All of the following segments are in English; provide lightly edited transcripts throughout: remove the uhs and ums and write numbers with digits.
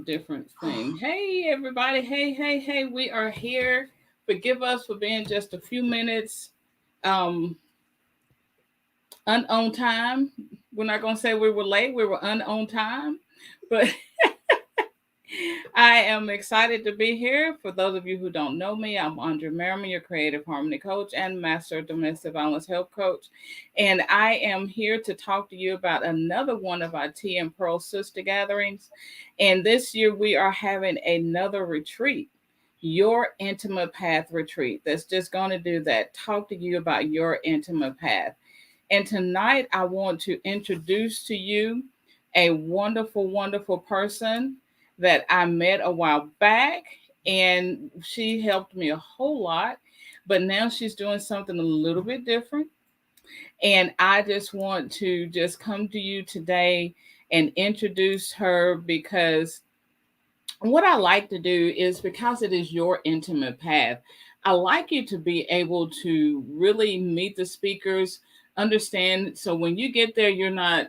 different thing. Hey, everybody. Hey, hey, hey. We are here. Forgive us for being just a few minutes um, on time. We're not going to say we were late. We were on time. But I am excited to be here. For those of you who don't know me, I'm Andrea Merriman, your creative harmony coach and master domestic violence help coach. And I am here to talk to you about another one of our Tea and Pearl sister gatherings. And this year we are having another retreat, your intimate path retreat. That's just going to do that. Talk to you about your intimate path. And tonight I want to introduce to you a wonderful, wonderful person that I met a while back, and she helped me a whole lot. But now she's doing something a little bit different. And I just want to just come to you today and introduce her because what I like to do is because it is your intimate path, I like you to be able to really meet the speakers, understand. So when you get there, you're not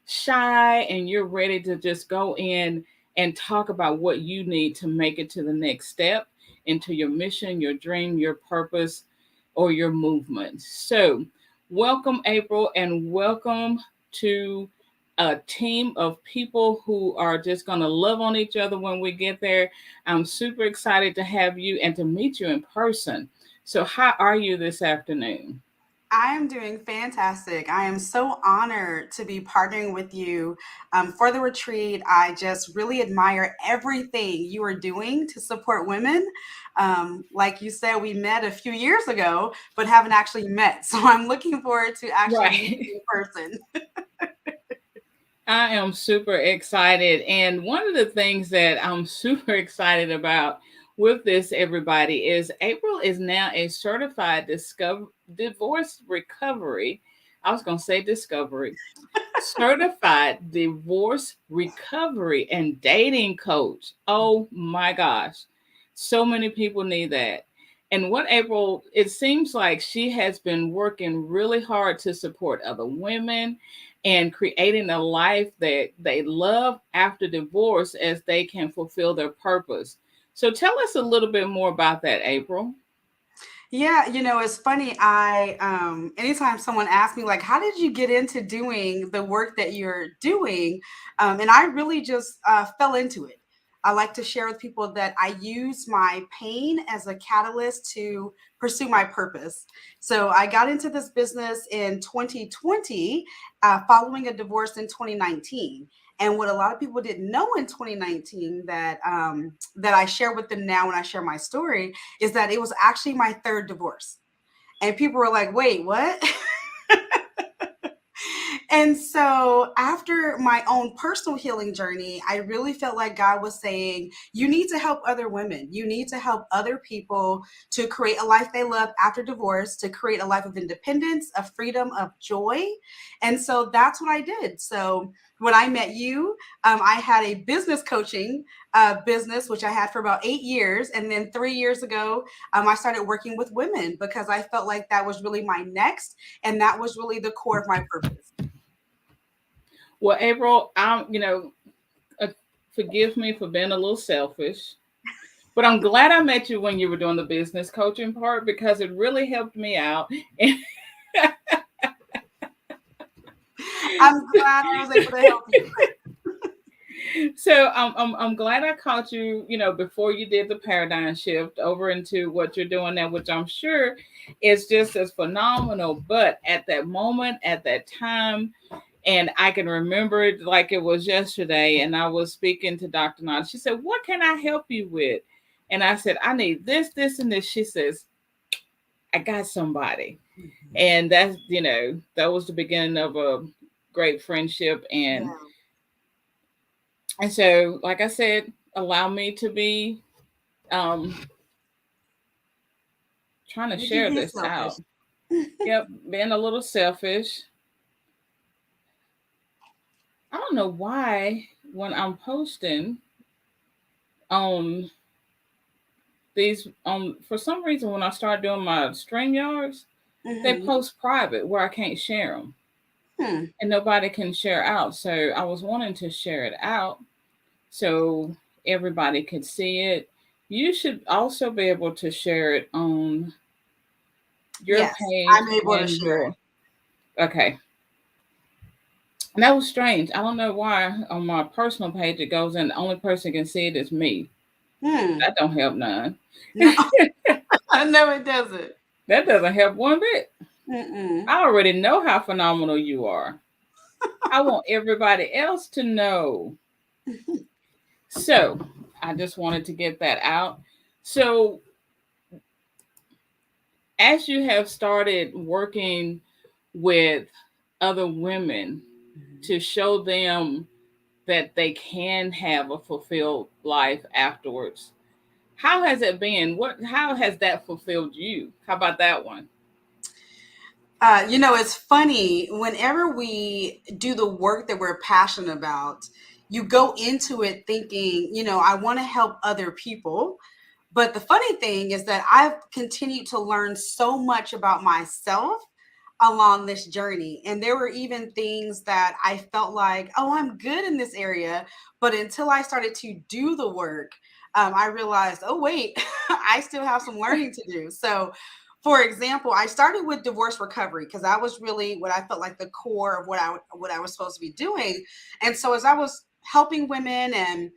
shy and you're ready to just go in and talk about what you need to make it to the next step into your mission, your dream, your purpose, or your movement. So, welcome, April, and welcome to a team of people who are just going to love on each other when we get there. I'm super excited to have you and to meet you in person. So, how are you this afternoon? I am doing fantastic. I am so honored to be partnering with you for the retreat. I just really admire everything you are doing to support women. Like you said, we met a few years ago, but haven't actually met. So I'm looking forward to actually meeting Right. you in person. I am super excited. And one of the things that I'm super excited about with this, everybody, is April is now a certified divorce recovery. I was going to say discovery, certified divorce recovery and dating coach. Oh my gosh. So many people need that. And what April, it seems like she has been working really hard to support other women and creating a life that they love after divorce as they can fulfill their purpose. So tell us a little bit more about that, April. Yeah, it's funny. Anytime someone asks me, like, how did you get into doing the work that you're doing? And I really just fell into it. I like to share with people that I use my pain as a catalyst to pursue my purpose. So I got into this business in 2020, following a divorce in 2019. And what a lot of people didn't know in 2019 that I share with them now when I share my story is that it was actually my third divorce. And people were like, wait, what? And so, after my own personal healing journey, I really felt like God was saying, you need to help other women. You need to help other people to create a life they love after divorce, to create a life of independence, of freedom, of joy. And so, that's what I did. So, when I met you, I had a business coaching business, which I had for about 8 years. And then 3 years ago, I started working with women because I felt like that was really my next, and that was really the core of my purpose. Well, April, uh, forgive me for being a little selfish. But I'm glad I met you when you were doing the business coaching part because it really helped me out. And I'm glad I was able to help you. so I'm glad I caught you, before you did the paradigm shift over into what you're doing now, which I'm sure is just as phenomenal. But at that moment, at that time, and I can remember it like it was yesterday. And I was speaking to Dr. Nod. She said, "What can I help you with?" And I said, "I need this, this, and this." She says, "I got somebody." And that's, that was the beginning of a great friendship. Yeah. And so, like I said, allow me to be um trying to You keep share being this selfish. out. Yep, being a little selfish. I don't know why when I'm posting on these for some reason when I start doing my stream yards, they Hmm. post private where I can't share them Hmm. and nobody can share out. So I was wanting to share it out. So everybody could see it, you should also be able to share it on your Yes, page I'm able to and share your. Okay. And that was strange. I don't know why on my personal page it goes and the only person can see it is me. it. That don't help none. No, no, it doesn't. That doesn't help one bit. Mm-mm. I already know how phenomenal you are. I want everybody else to know. So I just wanted to get that out. So as you have started working with other women to show them that they can have a fulfilled life afterwards, how has it been? How has that fulfilled you? How about that one? It's funny, whenever we do the work that we're passionate about, you go into it thinking, I want to help other people. But the funny thing is that I've continued to learn so much about myself along this journey. And there were even things that I felt like, oh, I'm good in this area. But until I started to do the work, I realized, oh, wait, I still have some learning to do. So, for example, I started with divorce recovery because that was really what I felt like the core of what I was supposed to be doing. And so as I was helping women and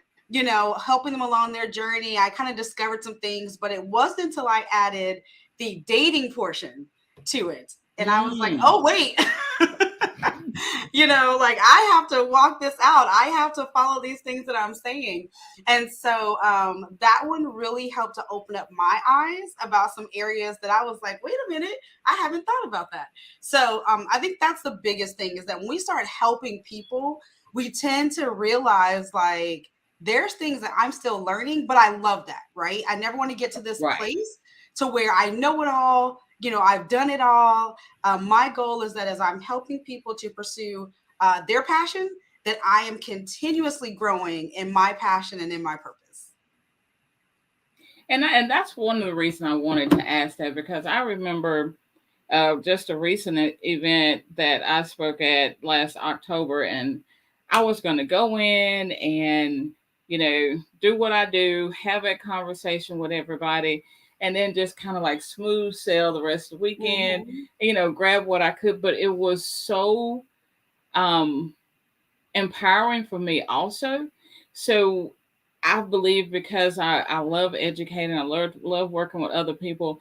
helping them along their journey, I kind of discovered some things, but it wasn't until I added the dating portion to it. And I was like, Mm, oh, wait, like I have to walk this out. I have to follow these things that I'm saying. And so that one really helped to open up my eyes about some areas that I was like, wait a minute, I haven't thought about that. So I think that's the biggest thing is that when we start helping people, we tend to realize like, there's things that I'm still learning, but I love that, right? I never want to get to this right. place to where I know it all, I've done it all. My goal is that as I'm helping people to pursue their passion, that I am continuously growing in my passion and in my purpose. And that's one of the reasons I wanted to ask that because I remember just a recent event that I spoke at last October, and I was going to go in and do what I do, have a conversation with everybody, and then just kind of like smooth sail the rest of the weekend. Mm-hmm. Grab what I could, but it was so um, empowering for me also. So I believe because I love educating, I love working with other people.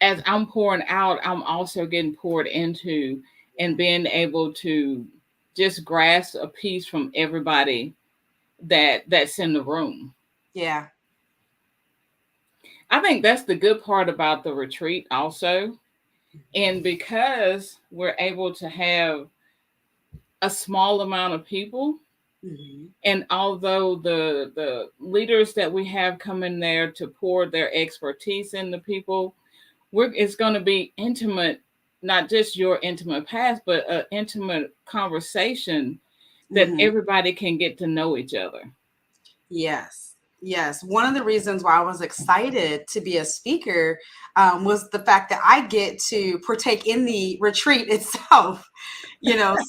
As I'm pouring out, I'm also getting poured into and being able to just grasp a piece from everybody that's in the room. Yeah. I think that's the good part about the retreat also. And because we're able to have a small amount of people, Mm-hmm. and although the leaders that we have come in there to pour their expertise in the people, it's going to be intimate, not just your intimate past, but an intimate conversation that Mm-hmm. everybody can get to know each other. Yes. Yes. One of the reasons why I was excited to be a speaker was the fact that I get to partake in the retreat itself.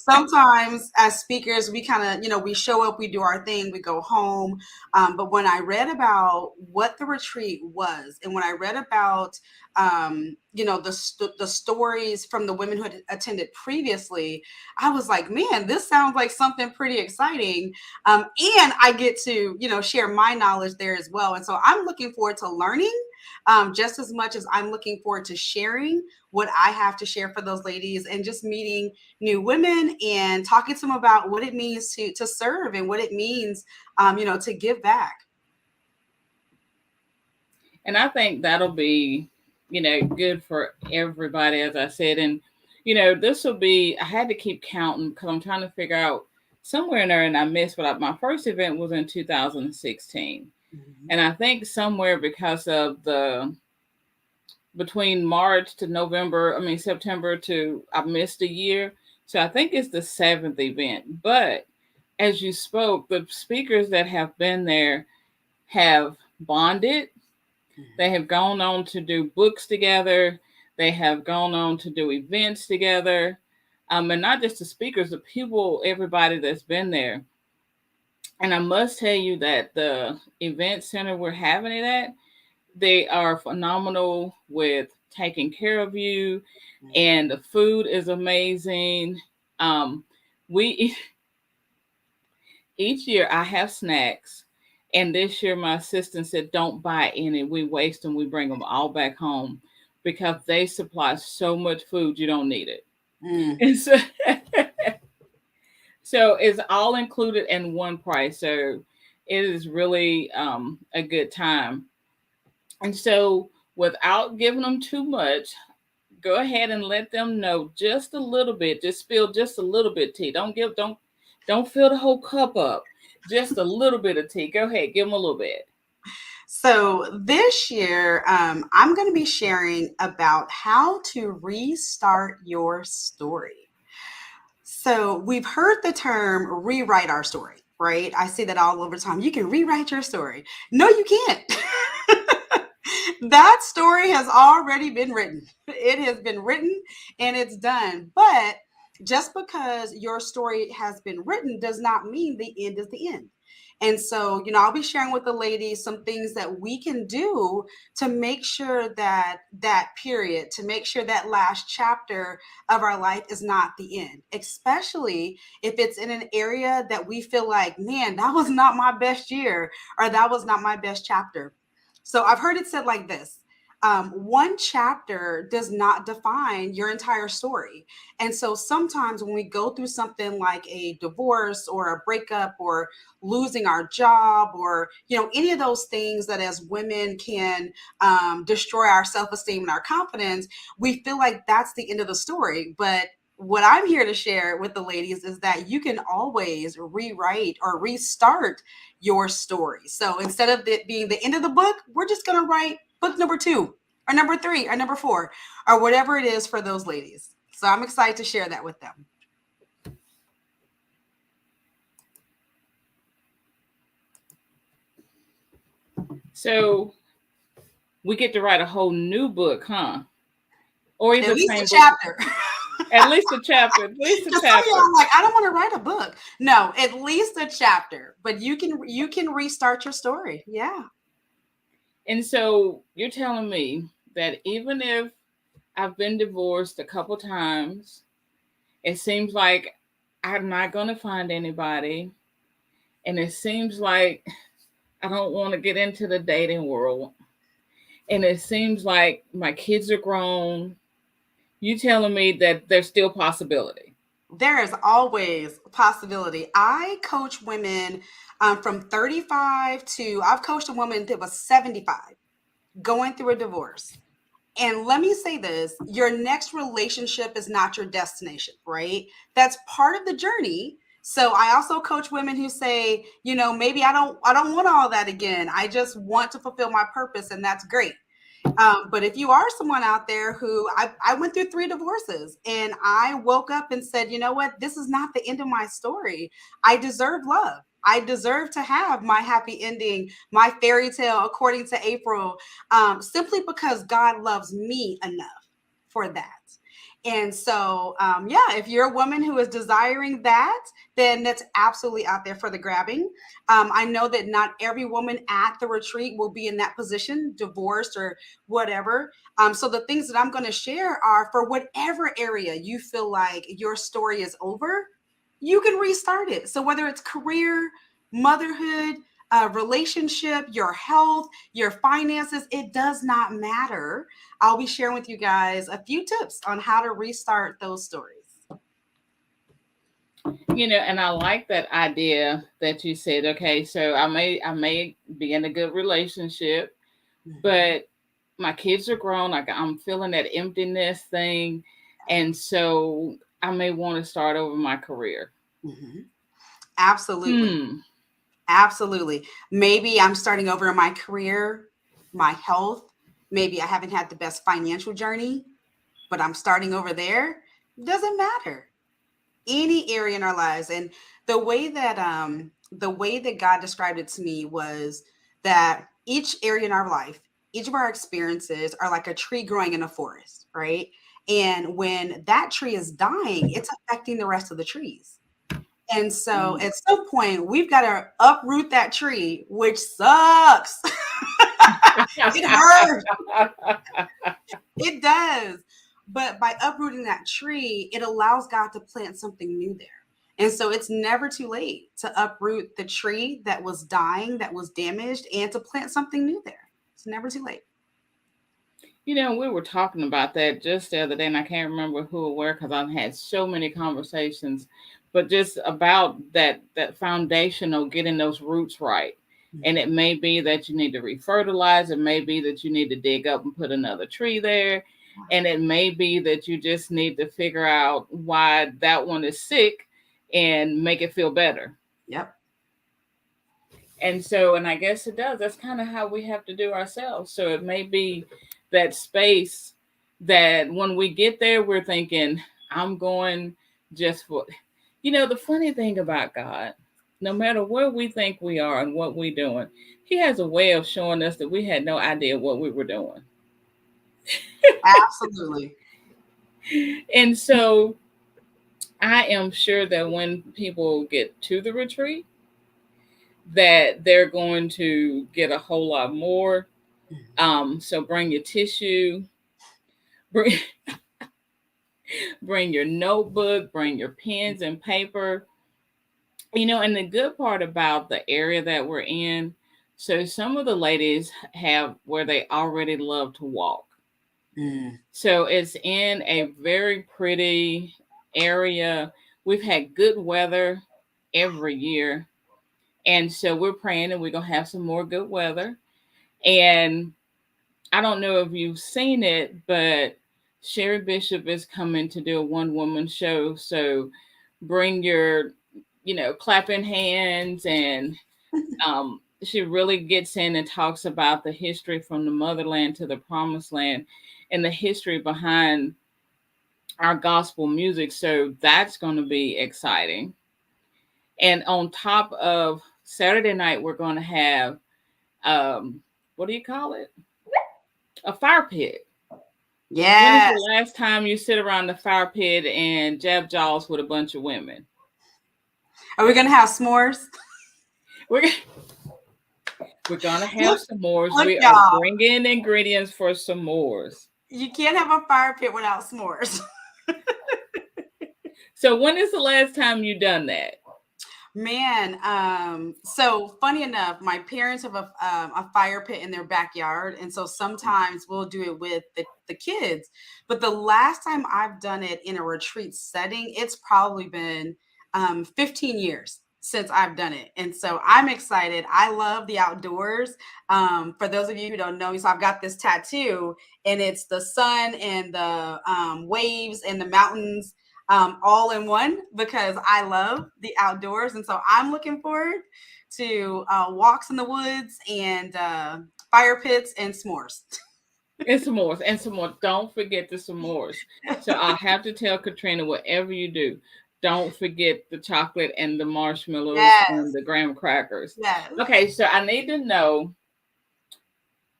Sometimes as speakers, we kind of, we show up, we do our thing, we go home. But when I read about what the retreat was, and when I read about, the stories from the women who had attended previously, I was like, man, this sounds like something pretty exciting. And I get to, share my knowledge there as well. And so I'm looking forward to learning just as much as I'm looking forward to sharing what I have to share for those ladies and just meeting new women and talking to them about what it means to serve and what it means, to give back. And I think that'll be, good for everybody, as I said. And, this will be, I had to keep counting because I'm trying to figure out somewhere in there, and I missed, but my first event was in 2016. Mhm. And I think somewhere because of the between March to November, I mean September to I missed a year. So I think it's the seventh event. But as you spoke, the speakers that have been there have bonded. They have gone on to do books together. They have gone on to do events together. And not just the speakers, the people, everybody that's been there. And I must tell you that the event center we're having it at, they are phenomenal with taking care of you, and the food is amazing. Um, we each year I have snacks, and this year my assistant said, "Don't buy any. We waste them. We bring them all back home because they supply so much food you don't need it." Mm. And so, so it's all included in one price. So it is really a good time. And so, without giving them too much, go ahead and let them know just a little bit. Just spill just a little bit tea. Don't fill the whole cup up. Just a little bit of tea. Go ahead, give them a little bit. So this year, I'm going to be sharing about how to restart your story. So we've heard the term rewrite our story, right? I see that all over the time. You can rewrite your story. No, you can't. That story has already been written. It has been written and it's done. But just because your story has been written does not mean the end is the end. And so, I'll be sharing with the ladies some things that we can do to make sure that that period, to make sure that last chapter of our life is not the end, especially if it's in an area that we feel like, man, that was not my best year or that was not my best chapter. So I've heard it said like this. One chapter does not define your entire story. And so sometimes when we go through something like a divorce or a breakup or losing our job or, any of those things that as women can destroy our self esteem and our confidence, we feel like that's the end of the story. But what I'm here to share with the ladies is that you can always rewrite or restart your story. So instead of it being the end of the book, we're just going to write book number 2 or number 3 or number 4 or whatever it is for those ladies. So I'm excited to share that with them. So we get to write a whole new book, huh? Or At even the least a same book. chapter. At least a chapter. At least a Because some of y'all chapter. are like, I don't want to write a book. No, at least a chapter. But you can restart your story. Yeah. And so you're telling me that even if I've been divorced a couple times, it seems like I'm not going to find anybody. And it seems like I don't want to get into the dating world. And it seems like my kids are grown. You telling me that there's still possibility. There is always a possibility. I coach women from 35 to, I've coached a woman that was 75 going through a divorce. And let me say this, your next relationship is not your destination, right? That's part of the journey. So I also coach women who say, maybe I don't want all that again. I just want to fulfill my purpose, and that's great. But if you are someone out there who I went through 3 divorces and I woke up and said, you know what, this is not the end of my story. I deserve love. I deserve to have my happy ending, my fairy tale, according to April, simply because God loves me enough for that. And so, yeah, if you're a woman who is desiring that, then that's absolutely out there for the grabbing. I know that not every woman at the retreat will be in that position, divorced or whatever. So the things that I'm going to share are for whatever area you feel like your story is over, you can restart it. So whether it's career, motherhood, relationship, your health, your finances, it does not matter. I'll be sharing with you guys a few tips on how to restart those stories. And I like that idea that you said, okay, so I may be in a good relationship, Mhm. but my kids are grown. Like I'm feeling that emptiness thing, and so I may want to start over my career. Mhm. Absolutely. Hmm. Absolutely. Maybe I'm starting over in my career, my health. Maybe I haven't had the best financial journey, but I'm starting over there. Doesn't matter. Any area in our lives. And the way that God described it to me was that each area in our life, each of our experiences are like a tree growing in a forest, right? And when that tree is dying, it's affecting the rest of the trees. And so Mm. at some point, we've got to uproot that tree, which sucks. It hurts. It does. But by uprooting that tree, it allows God to plant something new there. And so it's never too late to uproot the tree that was dying, that was damaged, and to plant something new there. It's never too late. We were talking about that just the other day, and I can't remember who it were because I've had so many conversations, but just about that foundational getting those roots right. And it may be that you need to refertilize. It may be that you need to dig up and put another tree there. And it may be that you just need to figure out why that one is sick and make it feel better. Yep. And I guess it does. That's kind of how we have to do ourselves. So it may be that space that when we get there, we're thinking, I'm going just for, the funny thing about God, no matter where we think we are and what we're doing, He has a way of showing us that we had no idea what we were doing. Absolutely. And so I am sure that when people get to the retreat, that they're going to get a whole lot more. So bring your tissue, bring, bring your notebook, bring your pens and paper. And the good part about the area that we're in, so some of the ladies have where they already love to walk. Mm. So it's in a very pretty area. We've had good weather every year. And so we're praying that we're going to have some more good weather. And I don't know if you've seen it, but Sherry Bishop is coming to do a one woman show. So bring your, clapping hands. And she really gets in and talks about the history from the motherland to the promised land and the history behind our gospel music. So that's going to be exciting. And on top of Saturday night, we're going to have, what do you call it? A fire pit. When is the Yes. last time you sit around the fire pit and jab jaws with a bunch of women? Are we going to have s'mores? We're we're gonna have Look, s'mores. look, We are y'all. bringing ingredients for s'mores. You can't have a fire pit without s'mores. So when is the last time you done that? Man, so funny enough, my parents have a fire pit in their backyard, and so sometimes we'll do it with the kids. But the last time I've done it in a retreat setting, it's probably been 15 years since I've done it. And so I'm excited. I love the outdoors. For those of you who don't know me, so I've got this tattoo, and it's the sun and the waves and the mountains all in one because I love the outdoors. And so I'm looking forward to walks in the woods and fire pits and s'mores. And s'mores and s'mores. Don't forget the s'mores. So I'll have to tell Katrina, whatever you do, don't forget the chocolate and the marshmallows and Yes, the graham crackers. yes. Okay, so I need to know,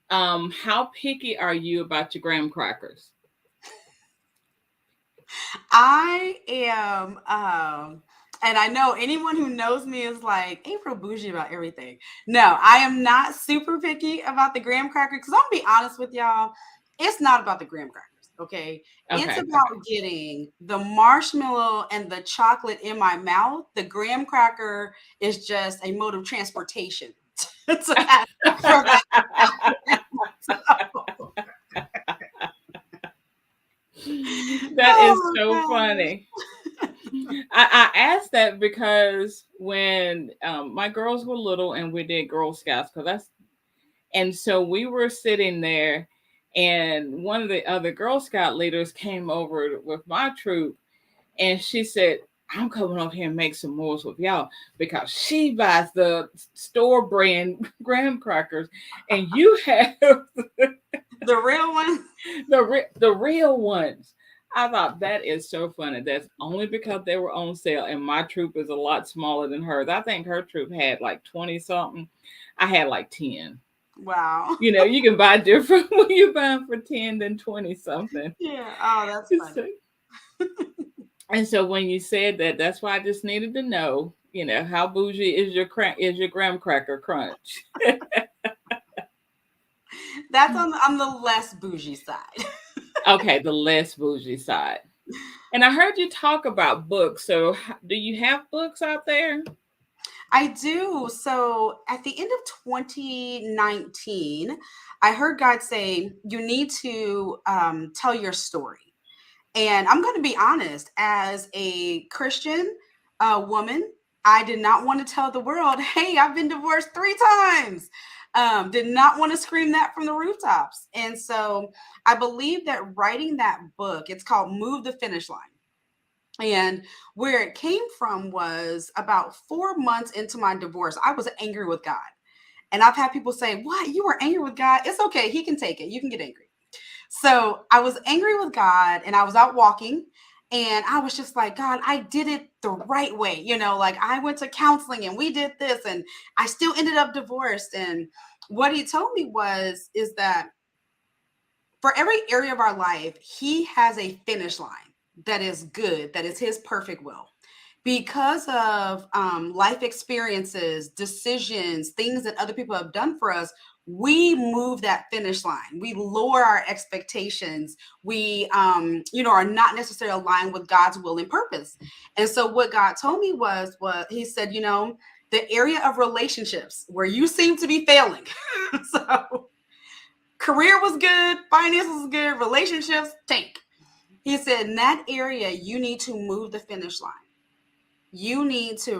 how picky are you about your graham crackers? I am, and I know anyone who knows me is like, ain't real bougie about everything. No, I am not super picky about the graham cracker because I'll be honest with y'all, it's not about the graham crackers. Okay. It's Okay, about getting the marshmallow and the chocolate in my mouth. The graham cracker is just a mode of transportation to that, for that. that is Oh, so gosh. funny. I asked that because when my girls were little and we did Girl Scouts, and so we were sitting there, and one of the other Girl Scout leaders came over with my troop, and she said, I'm coming over here and make some more with y'all because she buys the store brand graham crackers, and you have The real one. the real ones. I thought that is so funny. That's only because they were on sale, and my troop is a lot smaller than hers. I think her troop had like 20 something. I had like 10. Wow. You can buy different when you buy them for 10 than 20 something. Yeah. Oh, that's funny. So, And so when you said that, that's why I just needed to know, how bougie is your graham cracker crunch? That's on the less bougie side. Okay, the less bougie side. And I heard you talk about books. So do you have books out there? I do. So at the end of 2019, I heard God say, you need to tell your story. And I'm going to be honest, as a Christian woman, I did not want to tell the world, hey, I've been divorced 3 times. Did not want to scream that from the rooftops. And so I believe that writing that book, it's called Move the Finish Line. And where it came from was about 4 months into my divorce, I was angry with God. And I've had people say, what? You were angry with God? It's okay. He can take it. You can get angry. So I was angry with God and I was out walking and I was just like, God, I did it the right way. Like I went to counseling and we did this and I still ended up divorced. And what he told me is that for every area of our life, he has a finish line that is good, that is his perfect will. Because of life experiences, decisions, things that other people have done for us, we move that finish line. We lower our expectations. We, are not necessarily aligned with God's will and purpose. And so, what God told me was, what He said, the area of relationships where you seem to be failing. So, career was good, finances was good, relationships tank. He said, in that area, you need to move the finish line. You need to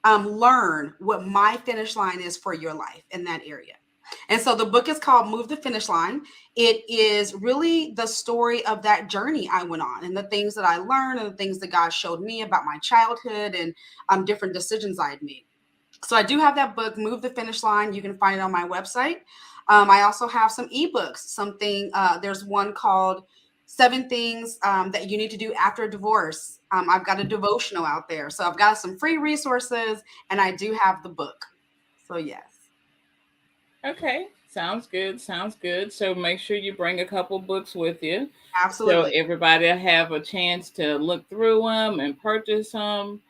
learn what my finish line is for your life in that area. And so the book is called Move the Finish Line. It is really the story of that journey I went on and the things that I learned and the things that God showed me about my childhood and different decisions I had made. So I do have that book, Move the Finish Line. You can find it on my website. I also have some ebooks. There's one called 7 Things that You Need to Do After a Divorce. I've got a devotional out there. So I've got some free resources and I do have the book. So, yes, Okay, sounds good. Sounds good. So make sure you bring a couple books with you, so absolutely. everybody will have a chance to look through them and purchase them.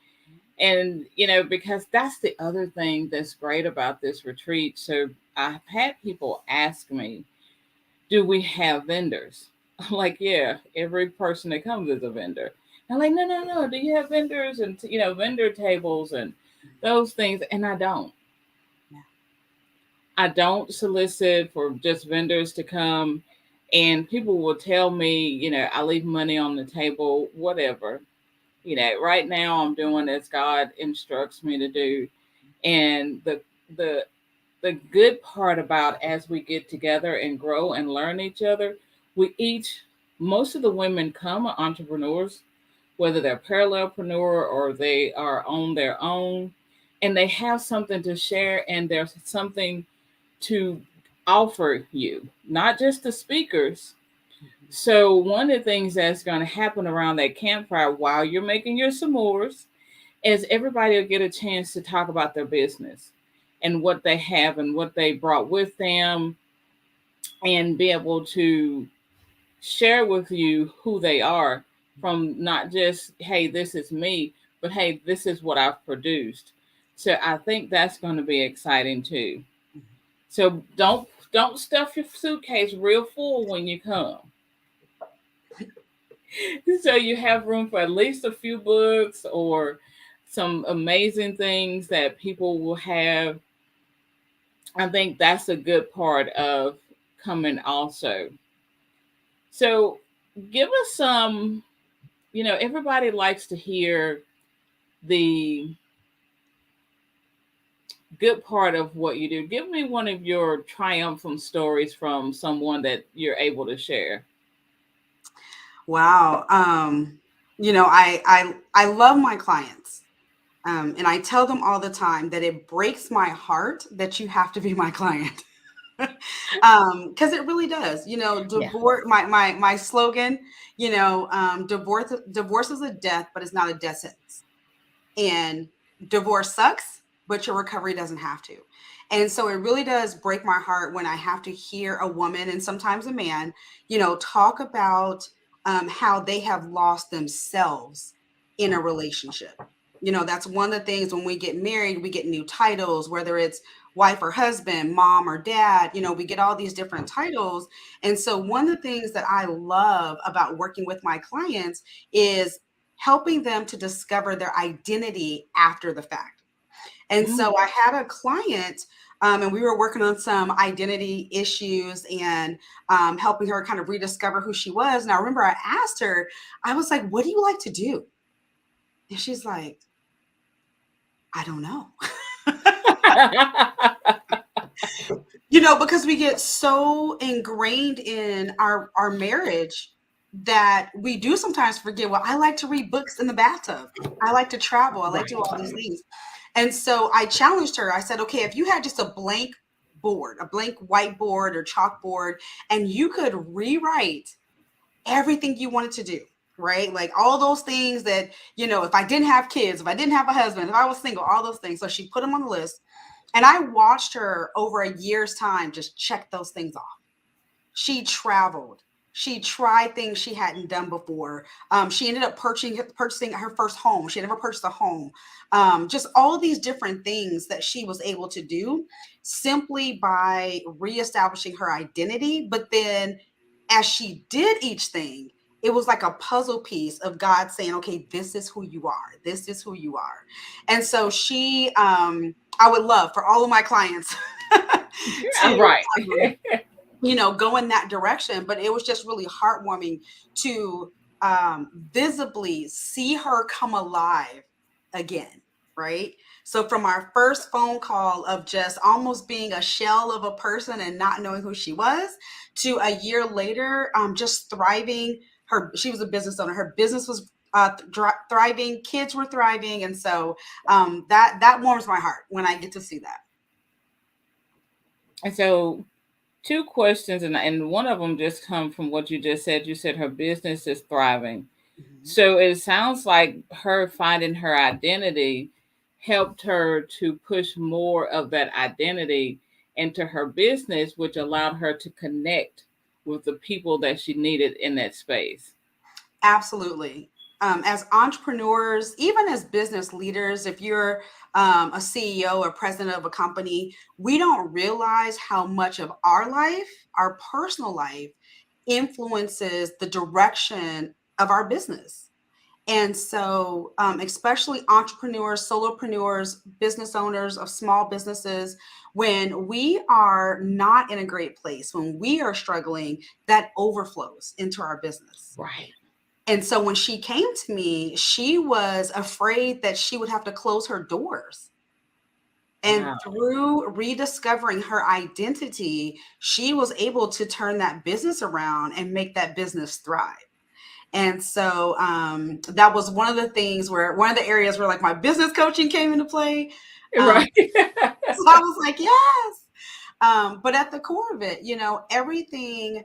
And because that's the other thing that's great about this retreat. So I've had people ask me, do we have vendors? I'm like, yeah, every person that comes is a vendor. I'm like, no, no, no. Do you have vendors and vendor tables and those things? And I don't. Yeah. I don't solicit for just vendors to come, and people will tell me, I leave money on the table, whatever. Right now I'm doing as God instructs me to do. And the the good part about as we get together and grow and learn each other, we each most of the women come are entrepreneurs, whether they're parallelpreneur or they are on their own, and they have something to share and there's something to offer you, not just the speakers. So one of the things that's going to happen around that campfire while you're making your s'mores is everybody will get a chance to talk about their business and what they have and what they brought with them, and be able to share with you who they are, from not just, hey, this is me, but hey, this is what I've produced. So I think that's going to be exciting too. So don't stuff your suitcase real full when you come. So you have room for at least a few books or some amazing things that people will have. I think that's a good part of coming also. So give us some, everybody likes to hear the good part of what you do. Give me one of your triumphant stories from someone that you're able to share. Wow. I love my clients. And I tell them all the time that it breaks my heart that you have to be my client. Because it really does. Yeah. Divorce. My slogan. Divorce is a death, but it's not a death sentence. And divorce sucks, but your recovery doesn't have to. And so it really does break my heart when I have to hear a woman and sometimes a man, talk about how they have lost themselves in a relationship. That's one of the things when we get married, we get new titles, whether it's wife or husband, mom or dad, we get all these different titles. And so one of the things that I love about working with my clients is helping them to discover their identity after the fact. And so Mm. I had a client, and we were working on some identity issues and helping her kind of rediscover who she was. And I remember I asked her, I was like, "What do you like to do?" And she's like, "I don't know." Because we get so ingrained in our marriage that we do sometimes forget, well, I like to read books in the bathtub. I like to travel. I like to do all these Right. things. And so I challenged her. I said, okay, if you had just a blank board, a blank whiteboard or chalkboard, and you could rewrite everything you wanted to do, right? Like all those things that, if I didn't have kids, if I didn't have a husband, if I was single, all those things. So she put them on the list. And I watched her over a year's time just check those things off. She traveled. She tried things she hadn't done before. She ended up purchasing her first home. She had never purchased a home. Just all these different things that she was able to do simply by reestablishing her identity. But then as she did each thing, it was like a puzzle piece of God saying, okay, this is who you are. This is who you are. And so I would love for all of my clients Yeah, to right. go in that direction. But it was just really heartwarming to visibly see her come alive again, right? So from our first phone call of just almost being a shell of a person and not knowing who she was, to a year later, just thriving. She was a business owner. Her business was thriving. Kids were thriving, and so that warms my heart when I get to see that. And so, two questions, and one of them just come from what you just said. You said her business is thriving. Mhm. So it sounds like her finding her identity helped her to push more of that identity into her business, which allowed her to connect with the people that she needed in that space. Absolutely. As entrepreneurs, even as business leaders, if you're a CEO or president of a company, we don't realize how much of our life, our personal life, influences the direction of our business. And so, especially entrepreneurs, solopreneurs, business owners of small businesses, when we are not in a great place, when we are struggling, that overflows into our business. Right. And so when she came to me, she was afraid that she would have to close her doors. And Wow. through rediscovering her identity, she was able to turn that business around and make that business thrive. And so that was one of the things where one of the areas where like my business coaching came into play. Um, Right. so I was like, yes. But at the core of it, everything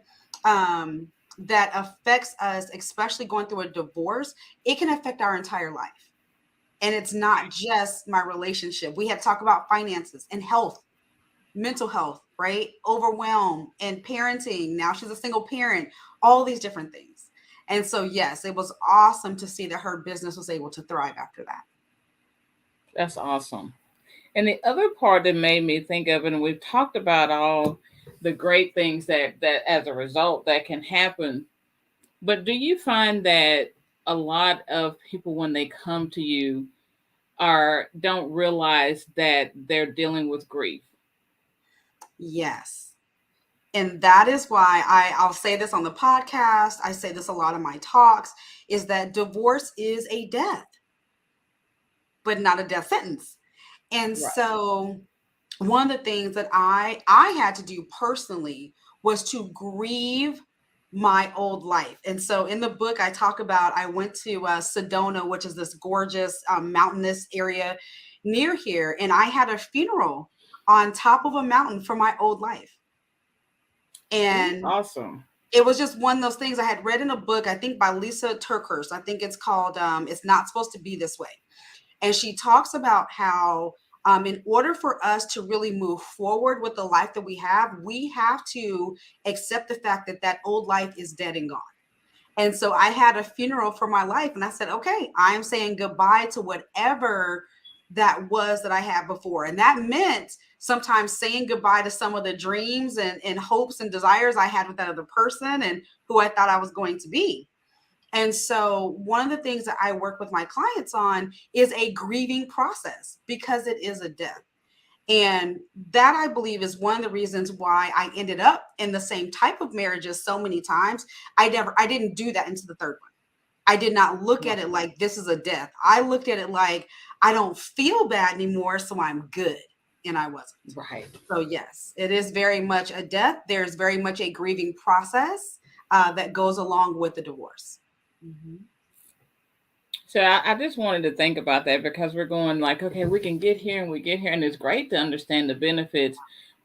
that affects us, especially going through a divorce, it can affect our entire life. And it's not just my relationship. We had talked about finances and health, mental health, right? Overwhelm and parenting. Now she's a single parent, all these different things. And so, yes, it was awesome to see that her business was able to thrive after that. That's awesome. And the other part that made me think of, and we've talked about all the great things that as a result that can happen, but do you find that a lot of people when they come to you are don't realize that they're dealing with grief? Yes. And that is why I'll say this on the podcast. I say this a lot in my talks is that divorce is a death, but not a death sentence. And Right. so one of the things that I had to do personally was to grieve my old life. And so in the book I talk about I went to Sedona, which is this gorgeous mountainous area near here, and I had a funeral on top of a mountain for my old life. And Awesome. it was just one of those things I had read in a book, I think by Lisa Turkhurst. I think it's called It's Not Supposed to Be This Way. And she talks about how, in order for us to really move forward with the life that we have to accept the fact that that old life is dead and gone. And so I had a funeral for my life, and I said, okay, I am saying goodbye to whatever that was that I had before. And that meant sometimes saying goodbye to some of the dreams and hopes and desires I had with that other person and who I thought I was going to be. And so, one of the things that I work with my clients on is a grieving process because it is a death. And that I believe is one of the reasons why I ended up in the same type of marriages so many times. I didn't do that into the third one. I did not look at Right. it like this is a death. I looked at it like I don't feel bad anymore, so I'm good. And I wasn't. Right. So, yes, it is very much a death. There's very much a grieving process that goes along with the divorce. Mhm. So I just wanted to think about that because we're going like, okay, we can get here and we get here, and it's great to understand the benefits,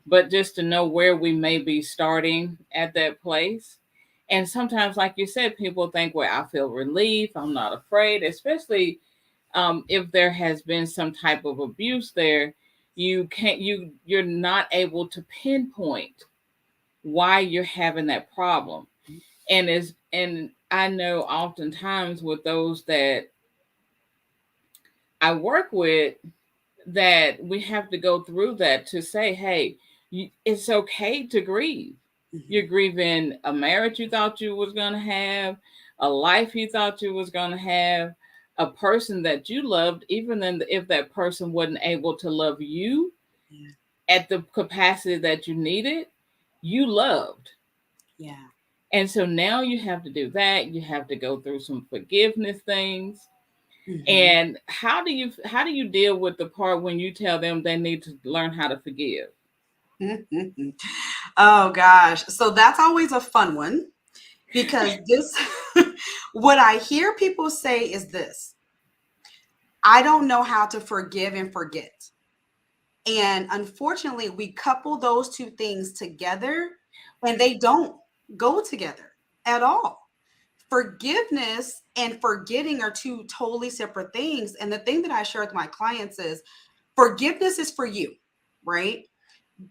but just to know where we may be starting at that place. And sometimes, like you said, people think, well, I feel relief, I'm not afraid, especially if there has been some type of abuse there. You're not able to pinpoint why you're having that problem. And I know oftentimes with those that I work with, that we have to go through that to say, hey, it's okay to grieve. You're Mhm. grieving a marriage you thought you was going to have, a life you thought you was going to have, a person that you loved, even then if that person wasn't able to love you Yeah. at the capacity that you needed, you loved. Yeah. And so now you have to do that. You have to go through some forgiveness things. Mhm. And how do you deal with the part when you tell them they need to learn how to forgive? Oh gosh. So that's always a fun one because this what I hear people say is this. I don't know how to forgive and forget. And unfortunately, we couple those two things together and they don't go together at all. Forgiveness and forgetting are two totally separate things. And the thing that I share with my clients is forgiveness is for you, right?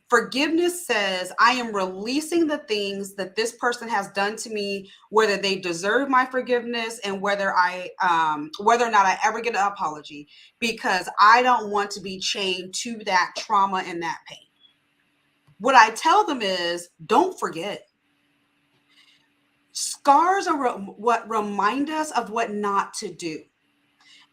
Forgiveness says, I am releasing the things that this person has done to me, whether they deserve my forgiveness and whether or not I ever get an apology, because I don't want to be chained to that trauma and that pain. What I tell them is, don't forget. Scars are what remind us of what not to do.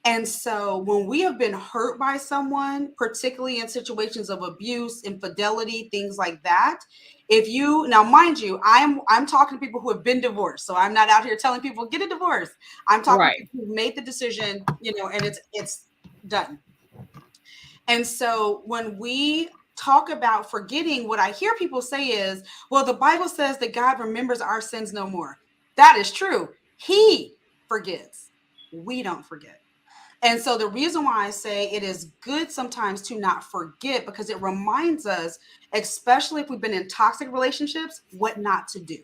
And so when we have been hurt by someone, particularly in situations of abuse, infidelity, things like that, if you now mind you, I'm talking to people who have been divorced. So I'm not out here telling people get a divorce. I'm talking to Right. people who made the decision, and it's done. And so when we talk about forgetting, what I hear people say is, well, the Bible says that God remembers our sins no more. That is true. He forgets. We don't forget. And so the reason why I say it is good sometimes to not forget because it reminds us, especially if we've been in toxic relationships, what not to do.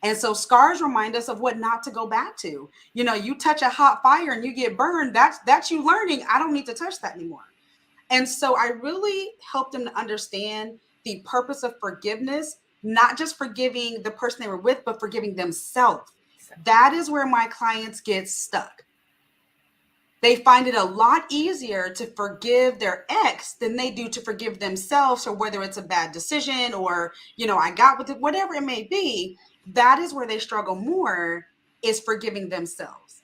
And so scars remind us of what not to go back to. You touch a hot fire and you get burned. That's you learning. I don't need to touch that anymore. And so I really help them to understand the purpose of forgiveness, not just forgiving the person they were with, but forgiving themselves. That is where my clients get stuck. They find it a lot easier to forgive their ex than they do to forgive themselves, or whether it's a bad decision or, I got with it, whatever it may be. That is where they struggle more, is forgiving themselves.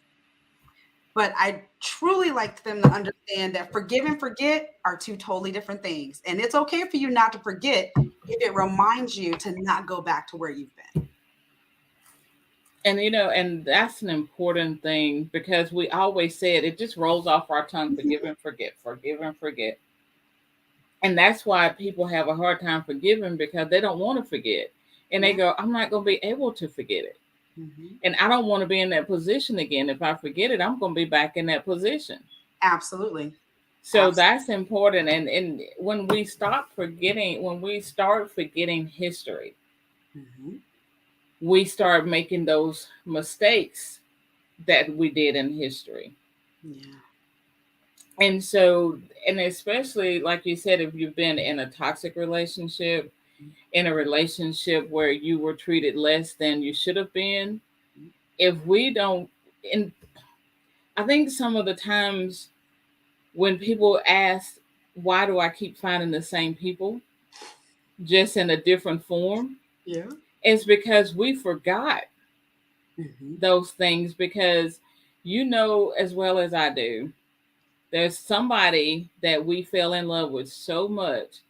But I truly like them to understand that forgive and forget are two totally different things. And it's okay for you not to forget if it reminds you to not go back to where you've been. And that's an important thing because we always say it just rolls off our tongue, forgive and forget, forgive and forget. And that's why people have a hard time forgiving because they don't want to forget. And they Yeah. go, I'm not going to be able to forget it. Hmm. And I don't want to be in that position again. If I forget it, I'm going to be back in that position. Absolutely. So Absolutely. that's important. And when we start forgetting history, Hmm. we start making those mistakes that we did in history. Yeah. And so, and especially like you said, if you've been in a toxic relationship, in a relationship where you were treated less than you should have been, if we don't, and I think some of the times when people ask, why do I keep finding the same people just in a different form? Yeah. It's because we forgot Hmm. those things, because you know as well as I do, there's somebody that we fell in love with so much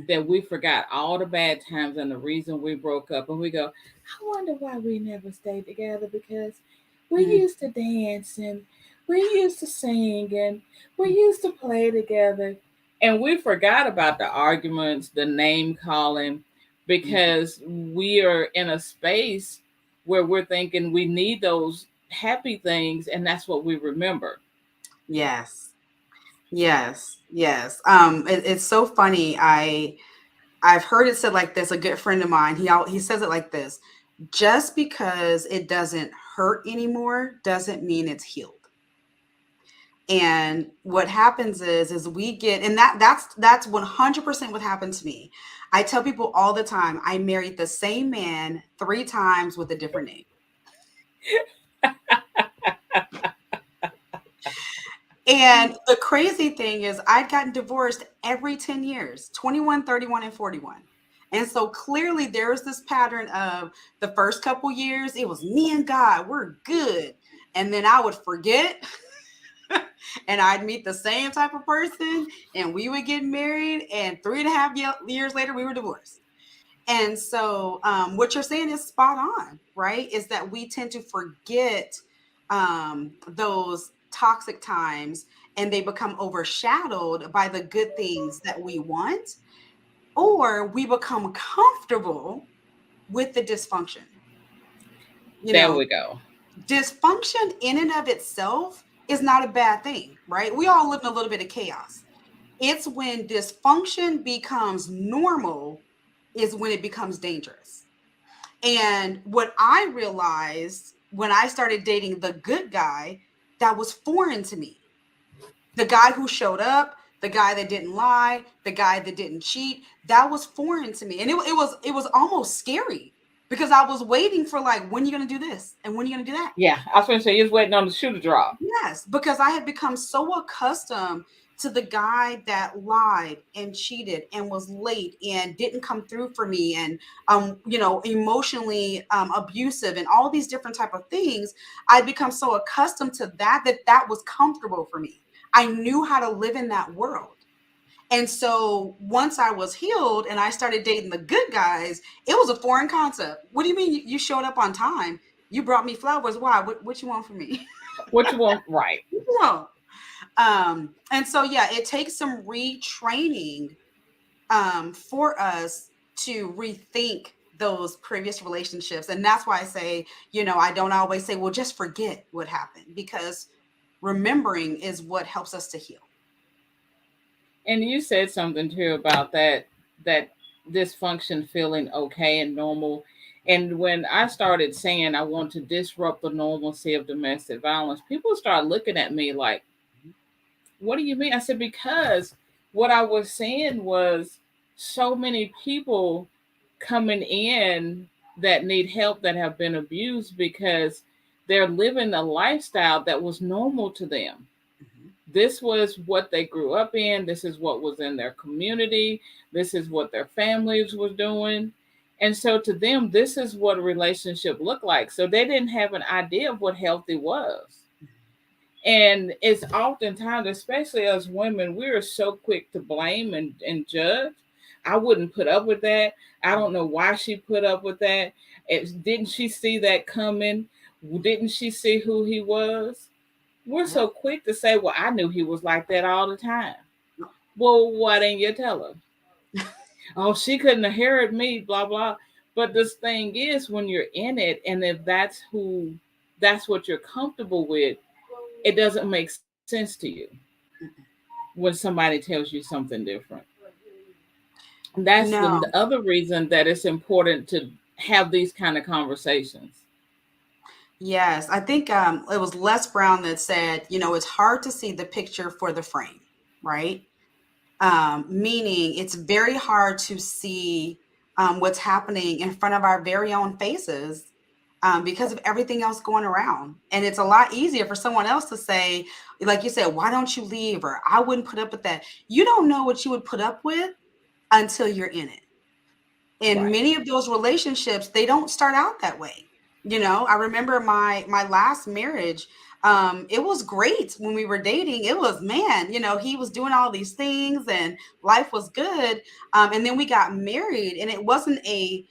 that Hmm. we forgot all the bad times and the reason we broke up. And we go, I wonder why we never stayed together, because we used to dance and we used to sing and we used to play together. And we forgot about the arguments, the name calling, Hmm. because we are in a space where we're thinking we need those happy things, and that's what we remember. Yes. Yes. Yes. It's so funny. I've heard it said like this. A good friend of mine, he says it like this: just because it doesn't hurt anymore doesn't mean it's healed. And what happens is we get, and that's 100% what happened to me. I tell people all the time, I married the same man 3 times with a different name. And the crazy thing is I'd gotten divorced every 10 years, 21, 31, and 41. And so clearly there's this pattern of the first couple years, it was me and God, we're good. And then I would forget and I'd meet the same type of person and we would get married. And 3.5 years later, we were divorced. And so, what you're saying is spot on, right? Is that we tend to forget those toxic times and they become overshadowed by the good things that we want, or we become comfortable with the dysfunction. You There know, we go. dysfunction in and of itself is not a bad thing, right? We all live in a little bit of chaos. It's when dysfunction becomes normal is when it becomes dangerous. And what I realized when I started dating the good guy, that was foreign to me. The guy who showed up, the guy that didn't lie, the guy that didn't cheat, that was foreign to me. And it was almost scary because I was waiting for like, when are you gonna do this? And when are you gonna do that? Yeah, I was going to say, you're waiting on the shoe to drop. Yes, because I had become so accustomed to the guy that lied and cheated and was late and didn't come through for me and emotionally abusive and all these different type of things. I'd become so accustomed to that was comfortable for me. I knew how to live in that world. And so once I was healed and I started dating the good guys, it was a foreign concept. What do you mean you showed up on time? You brought me flowers. Why? What you want from me? What you want? Right. No. And so yeah, it takes some retraining for us to rethink those previous relationships. And that's why I say, I don't always say, well, just forget what happened, because remembering is what helps us to heal. And you said something too about that dysfunction feeling okay and normal. And when I started saying I want to disrupt the normalcy of domestic violence, people start looking at me like, what do you mean? I said, because what I was saying was so many people coming in that need help, that have been abused, because they're living a lifestyle that was normal to them. Mhm. This was what they grew up in. This is what was in their community. This is what their families were doing. And so to them, this is what a relationship looked like. So they didn't have an idea of what healthy was. And it's oftentimes, especially as women, we're so quick to blame and judge. I wouldn't put up with that. I don't know why she put up with that. Didn't she see that coming? Didn't she see who he was? We're Yeah. so quick to say, well, I knew he was like that all the time. Well, why didn't you tell her? Oh, she couldn't have heard me, blah, blah. But this thing is, when you're in it, and if that's what you're comfortable with, it doesn't make sense to you when somebody tells you something different. That's the No. other reason that it's important to have these kind of conversations. Yes, I think it was Les Brown that said, it's hard to see the picture for the frame, right? Meaning it's very hard to see what's happening in front of our very own faces because of everything else going around. And it's a lot easier for someone else to say, like you said, why don't you leave? Or I wouldn't put up with that. You don't know what you would put up with until you're in it. And Right. many of those relationships, they don't start out that way. I remember my last marriage. It was great when we were dating. It was, man, he was doing all these things and life was good. And then we got married, and it wasn't a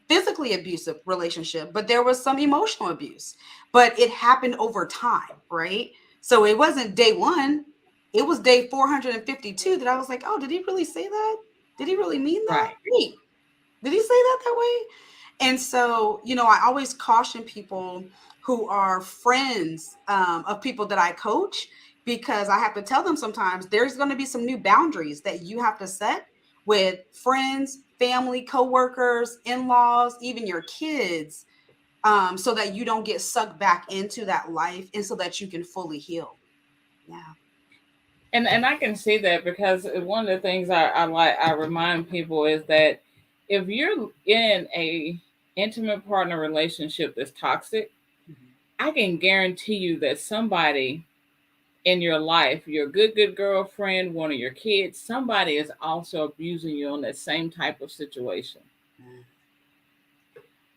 physically abusive relationship, but there was some emotional abuse. But it happened over time, right? So it wasn't day one. It was day 452 that I was like, oh, did he really say that? Did he really mean that? Right. Wait, did he say that way? And so, I always caution people who are friends of people that I coach, because I have to tell them sometimes there's going to be some new boundaries that you have to set with friends, family, coworkers, in-laws, even your kids, so that you don't get sucked back into that life and so that you can fully heal. Yeah. And I can see that because one of the things I remind people is that if you're in a intimate partner relationship that's toxic, Mhm. I can guarantee you that somebody in your life, your good girlfriend, one of your kids, somebody is also abusing you on that same type of situation, Mm.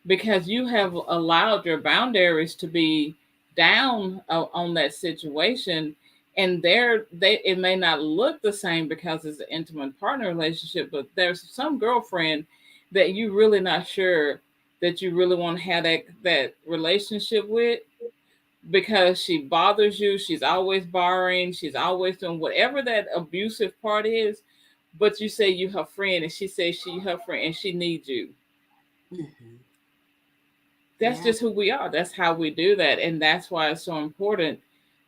because you have allowed your boundaries to be down on that situation. And they it may not look the same because it's an intimate partner relationship, but there's some girlfriend that you really not sure that you really want to have that relationship with, because she bothers you, she's always borrowing, she's always doing whatever that abusive part is. But you say you her friend, and she says she her friend and she needs you. Mhm. That's Yeah. just who we are. That's how we do that. And that's why it's so important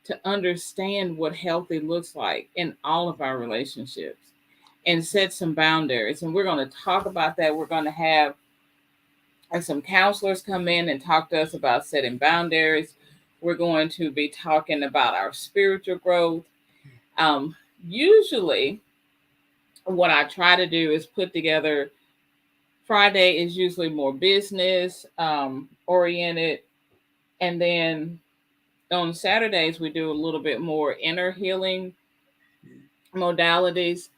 to understand what healthy looks like in all of our relationships and set some boundaries. And we're going to talk about that. We're going to have some counselors come in and talk to us about setting boundaries. We're going to be talking about our spiritual growth. Um, Usually, what I try to do is put together. Friday is usually more business oriented, and then on Saturdays we do a little bit more inner healing modalities.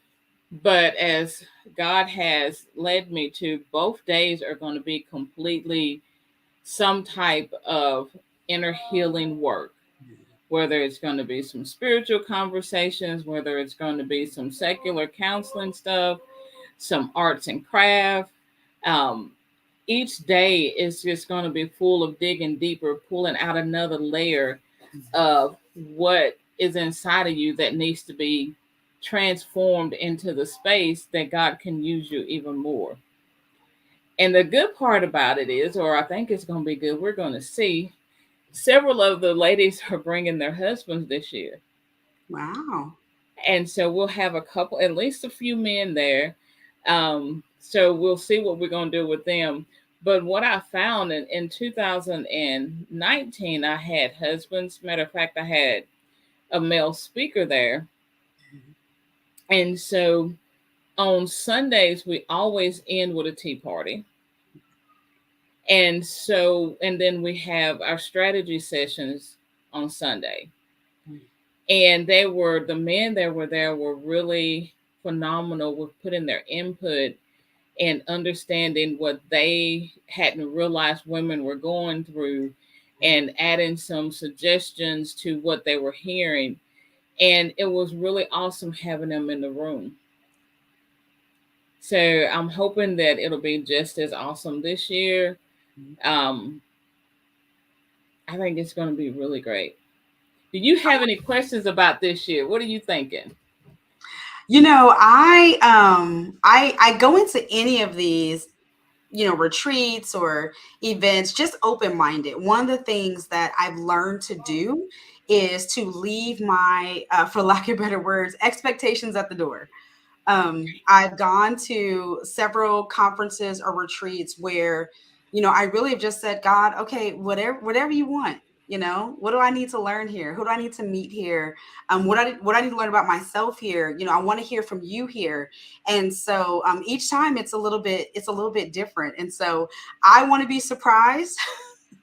But as God has led me to, both days are going to be completely some type of inner healing work, whether it's going to be some spiritual conversations, whether it's going to be some secular counseling stuff, some arts and craft. Um, each day is just going to be full of digging deeper, pulling out another layer of what is inside of you that needs to be transformed into the space that God can use you even more. And the good part about it is, or I think it's going to be good, we're going to see several of the ladies are bringing their husbands this year. Wow. And so we'll have a couple, at least a few men there. So we'll see what we're going to do with them. But what I found in 2019, I had husbands. Matter of fact, I had a male speaker there. And so on Sundays, we always end with a tea party. And then we have our strategy sessions on Sunday. And the men that were there were really phenomenal with putting their input and understanding what they hadn't realized women were going through, and adding some suggestions to what they were hearing. And it was really awesome having them in the room. So I'm hoping that it'll be just as awesome this year. Um, I think it's going to be really great. Do you have any questions about this year? What are you thinking? I go into any of these, retreats or events just open minded. One of the things that I've learned to do is to leave my, for lack of better words, expectations at the door. I've gone to several conferences or retreats where, I really have just said, God, okay, whatever you want, You know, what do I need to learn here? Who do I need to meet here? What I need to learn about myself here? You know, I want to hear from you here. And so each time it's a little bit different. And so I want to be surprised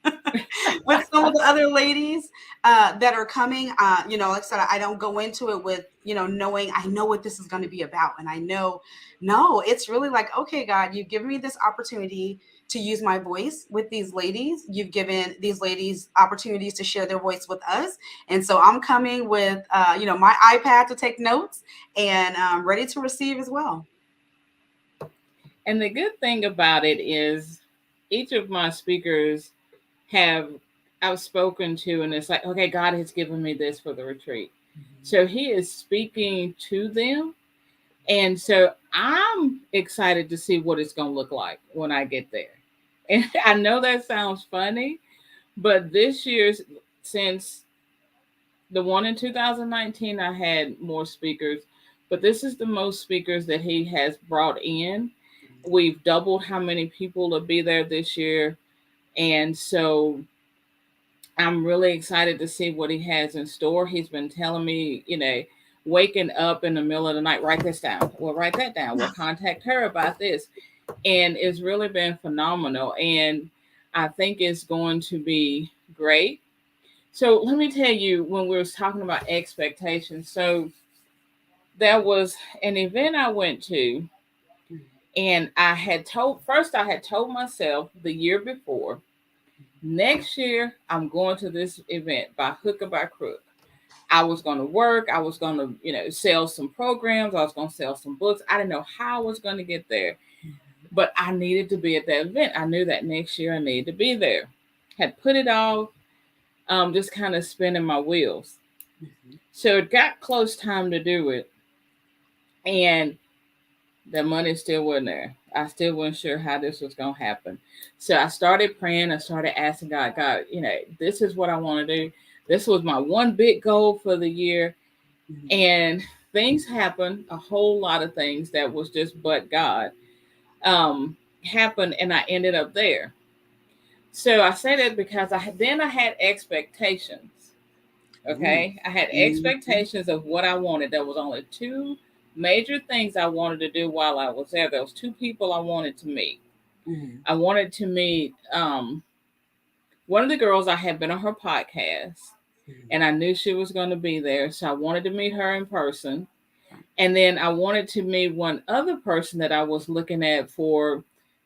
with some of the other ladies that are coming. You know, like I said, I don't go into it with, you know, knowing I know what this is going to be about. And I know, no, it's really like, okay, God, you've given me this opportunity to use my voice with these ladies. You've given these ladies opportunities to share their voice with us. And so I'm coming with, you know, my iPad to take notes and ready to receive as well. And the good thing about it is each of my speakers have I've spoken to, and it's like, okay, God has given me this for the retreat. So he is speaking to them. And so I'm excited to see what it's going to look like when I get there. And I know that sounds funny, but this year, since the one in 2019, I had more speakers, but this is the most speakers that he has brought in. We've doubled how many people will be there this year. And so I'm really excited to see what he has in store. He's been telling me, waking up in the middle of the night, write this down. We'll write that down. We'll contact her about this. And it's really been phenomenal. And I think it's going to be great. So let me tell you, when we was talking about expectations, so there was an event I went to, and I had told myself the year before, next year I'm going to this event by hook or by crook. I was going to work. I was going to, sell some programs. I was going to sell some books. I didn't know how I was going to get there, but I needed to be at that event. I knew that next year I needed to be there. Had put it off, just kind of spinning my wheels. So it got close time to do it, and the money still wasn't there. I still wasn't sure how this was going to happen. So I started praying. I started asking God, God, this is what I want to do. This was my one big goal for the year. And things happened, a whole lot of things that was just but God happened, and I ended up there. So I say that because I had expectations. Ooh. Okay, I had Mhm. expectations of what I wanted. There was only two major things I wanted to do while I was there. There was two people I wanted to meet. Mhm. I wanted to meet one of the girls. I had been on her podcast, and I knew she was going to be there, so I wanted to meet her in person. And then I wanted to meet one other person that I was looking at for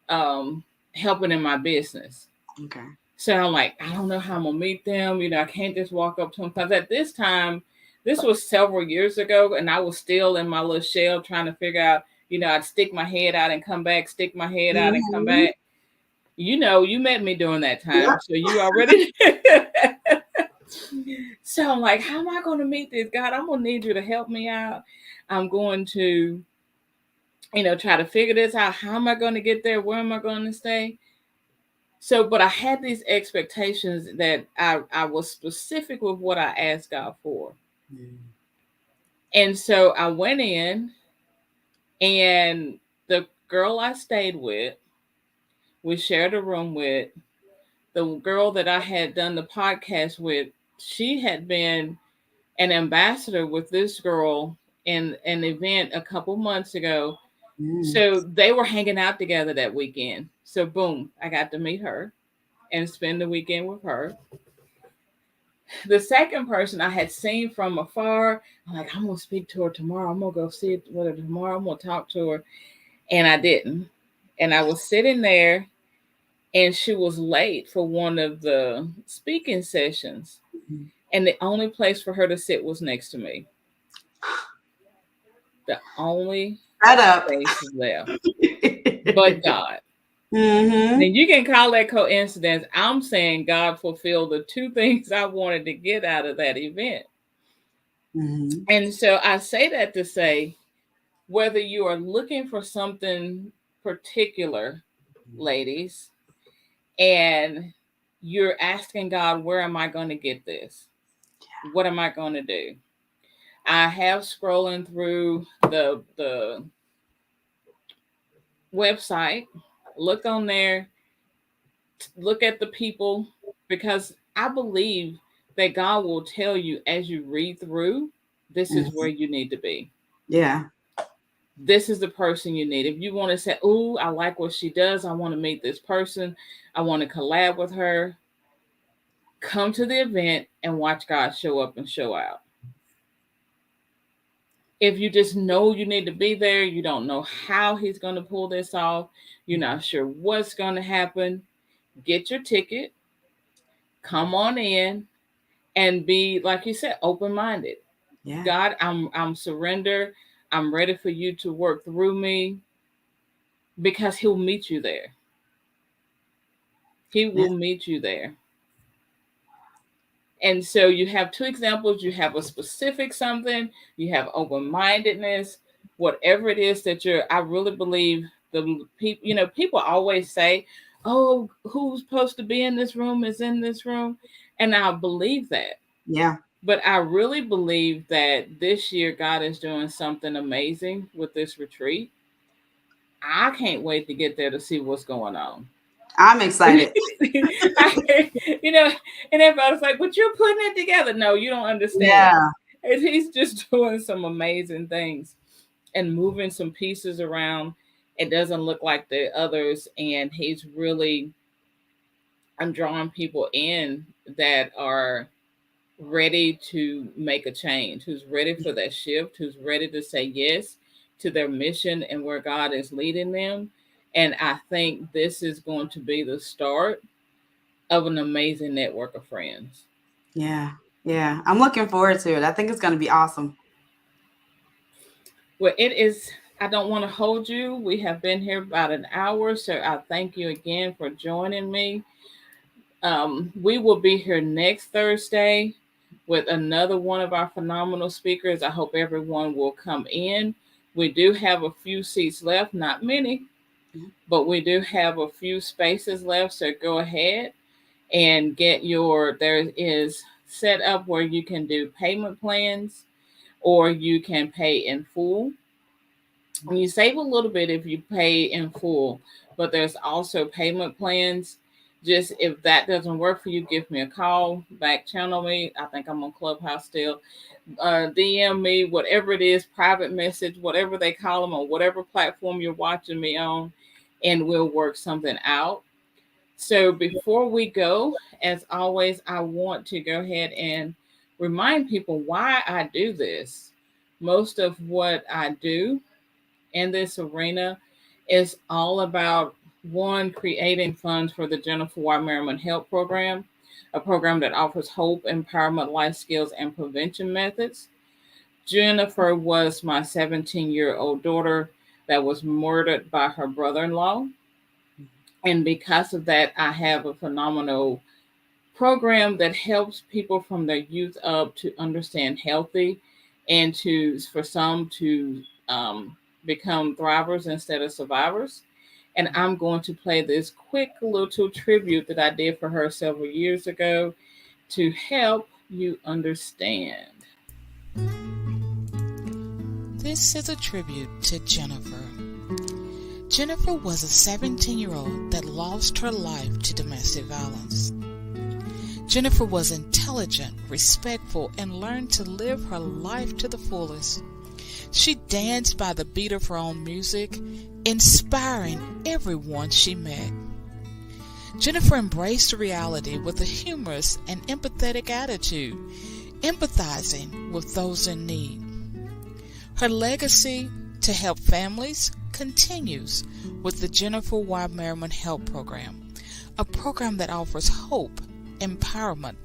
um, helping in my business. Okay. So I'm like, I don't know how I'm gonna meet them. I can't just walk up to them because at this time, this was several years ago, and I was still in my little shell trying to figure out. I'd stick my head out and come back, stick my head out and come Mhm. back. You met me during that time, Yep. so you already. So I'm like, how am I going to meet this God? I'm gonna need you to help me out. I'm going to, try to figure this out. How am I going to get there? Where am I going to stay? So, but I had these expectations that I was specific with what I asked God for. Mhm. And so I went in, and the girl I stayed with, we shared a room with, the girl that I had done the podcast with, she had been an ambassador with this girl in an event a couple months ago. Mhm. So they were hanging out together that weekend. So, boom, I got to meet her and spend the weekend with her. The second person I had seen from afar, I'm like, I'm gonna speak to her tomorrow. I'm gonna go see it with her tomorrow. I'm gonna talk to her, and I didn't. And I was sitting there, and she was late for one of the speaking sessions, Mhm. and the only place for her to sit was next to me. The only Shut up. space left, but God. Now Mhm. you can call that coincidence. I'm saying God fulfilled the two things I wanted to get out of that event. Mhm. And so I say that to say, whether you are looking for something particular, ladies, and you're asking God, where am I going to get this? What am I going to do? I have scrolling through the website, look on there, look at the people, because I believe that God will tell you as you read through, this is where Mhm. you need to be. Yeah. This is the person you need. If you want to say, "Ooh, I like what she does. I want to meet this person. I want to collab with her." Come to the event and watch God show up and show out. If you just know you need to be there, you don't know how he's going to pull this off, you're not sure what's going to happen, get your ticket, come on in, and be, like you said, open minded. Yeah. God, I'm surrender. I'm ready for you to work through me, because he'll meet you there. He Yeah. will meet you there. And so you have two examples. You have a specific something, you have open mindedness, whatever it is that you're, I really believe the people, people always say, oh, who's supposed to be in this room is in this room. And I believe that. Yeah. But I really believe that this year God is doing something amazing with this retreat. I can't wait to get there to see what's going on. I'm excited. I, you know, and everybody's like, "But you're putting it together." No, you don't understand. Yeah. He's just doing some amazing things and moving some pieces around. It doesn't look like the others, and he's really, I'm drawing people in that are ready to make a change, who's ready for that shift, who's ready to say yes to their mission and where God is leading them. And I think this is going to be the start of an amazing network of friends. Yeah. Yeah. I'm looking forward to it. I think it's going to be awesome. Well, it is, I don't want to hold you. We have been here about an hour, so I thank you again for joining me. We will be here next Thursday with another one of our phenomenal speakers. I hope everyone will come in. We do have a few seats left, not many, but we do have a few spaces left. So go ahead and get your, there is set up where you can do payment plans or you can pay in full. And you save a little bit if you pay in full, but there's also payment plans. Just if that doesn't work for you, give me a call, back channel me. I think I'm on Clubhouse still. DM me, whatever it is, private message, whatever they call them, on whatever platform you're watching me on, and we'll work something out. So before we go, as always, I want to go ahead and remind people why I do this. Most of what I do in this arena is all about, one, creating funds for the Jennifer Y. Merriman Help Program, a program that offers hope, empowerment, life skills, and prevention methods. Jennifer was my 17-year-old daughter that was murdered by her brother in law. And because of that, I have a phenomenal program that helps people from their youth up to understand healthy and to, for some, to become thrivers instead of survivors. And I'm going to play this quick little tribute that I did for her several years ago to help you understand. This is a tribute to Jennifer. Jennifer was a 17-year-old that lost her life to domestic violence. Jennifer was intelligent, respectful, and learned to live her life to the fullest. She danced by the beat of her own music, inspiring everyone she met. Jennifer embraced reality with a humorous and empathetic attitude, empathizing with those in need. Her legacy to help families continues with the Jennifer Y. Merriman Help Program, a program that offers hope, empowerment,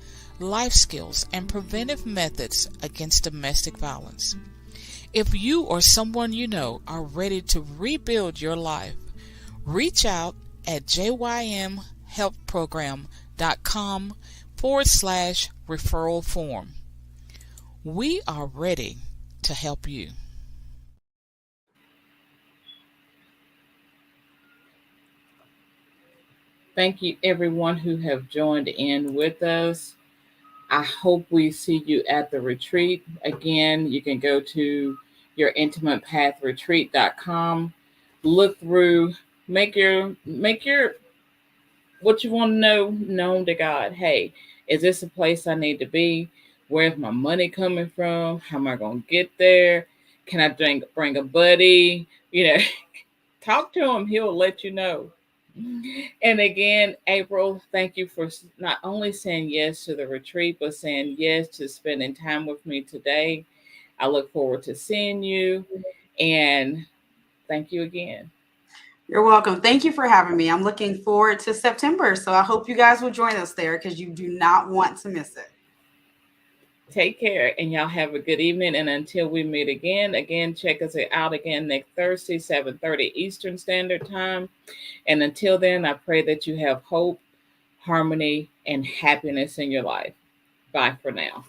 life skills, and preventive methods against domestic violence. If you or someone you know are ready to rebuild your life, reach out at jymhelpprogram.com/referral form. We are ready to help you. Thank you, everyone who have joined in with us. I hope we see you at the retreat. Again, you can go to yourintimatepathretreat.com, look through, make your what you want to know known to God. Hey, Is this a place I need to be? Where's my money coming from? How am I going to get there? Can I bring a buddy? Talk to him. He'll let you know. And again, April, thank you for not only saying yes to the retreat, but saying yes to spending time with me today. I look forward to seeing you. And thank you again. You're welcome. Thank you for having me. I'm looking forward to September. So I hope you guys will join us there because you do not want to miss it. Take care, and y'all have a good evening. And until we meet again, check us out again next Thursday, 7:30 Eastern Standard Time. And until then, I pray that you have hope, harmony, and happiness in your life. Bye for now.